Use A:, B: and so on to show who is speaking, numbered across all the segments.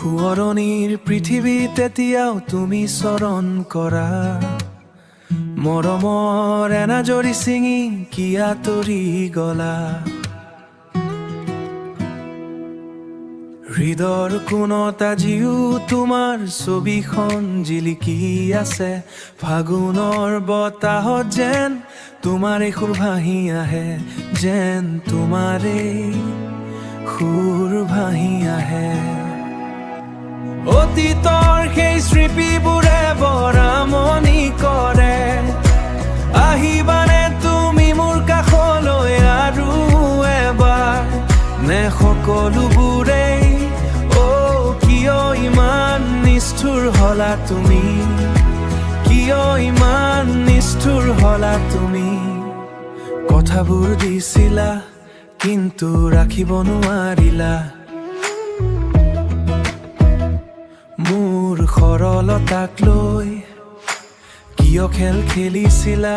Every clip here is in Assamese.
A: সোঁৱৰণিৰ পৃথিৱীত এতিয়াও তুমি চৰণ কৰা মৰমৰ এনাজৰি ছিঙি কি আঁতৰি গলা হৃদয়ৰ কোণত আজিও তোমাৰ ছবিখন জিলিকি আছে ফাগুনৰ বতাহত যেন তোমাৰে সুৰ ভাহি আহে যেন তোমাৰে সুৰ ভাহি আহে অতীতৰ সেই স্মৃতিবোৰে বৰ আমনি কৰে আহিবানে তুমি মোৰ কাষলৈ আৰু এবাৰ নে সকলোবোৰেই কিয় ইমান নিষ্ঠুৰ হলা তুমি কিয় ইমান নিষ্ঠুৰ হলা তুমি কথাবোৰ দিছিলা কিন্তু ৰাখিব নোৱাৰিলা মোৰ সৰলতাক লৈ কিয় খেল খেলিছিলা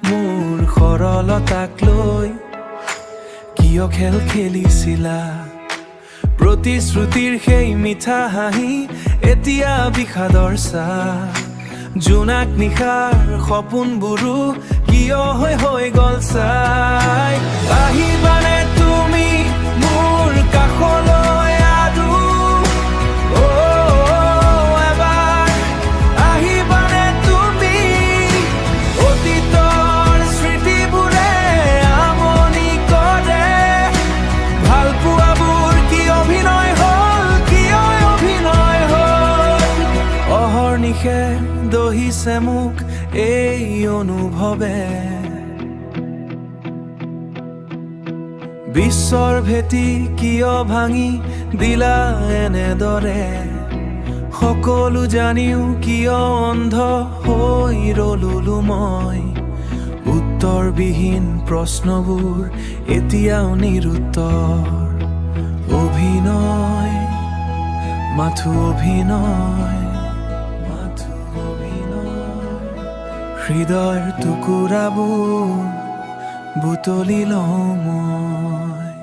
A: মোৰ সৰলতাক লৈ কিয় খেল খেলিছিলা প্ৰতিশ্ৰুতিৰ সেই মিঠা হাঁহি এতিয়া বিষাদৰ চাহ জোনাক নিশাৰ সপোনবোৰো কিয় হৈ গল চাই আহিবানে তুমি মোৰ কাষলৈ আৰু এবাৰ আহিবানে তুমি অতীতৰ স্মৃতিবোৰে আমনি কৰে ভাল পোৱাবোৰ কি অভিনয় হ'ল কিয় অভিনয় হ'ল অহৰ্নিশে দহিছে মোক এই অনুভৱে বিশ্বৰ ভেটি কিয় ভাঙি দিলা এনেদৰে সকলো জানিও কিয় অন্ধ হৈ ৰলো মই উত্তৰবিহীন প্ৰশ্নবোৰ এতিয়াও নিৰুত্তৰ অভিনয় মাথো অভিনয় হৃদয়ৰ টুকুৰাবোৰ বুটলি লওঁ মই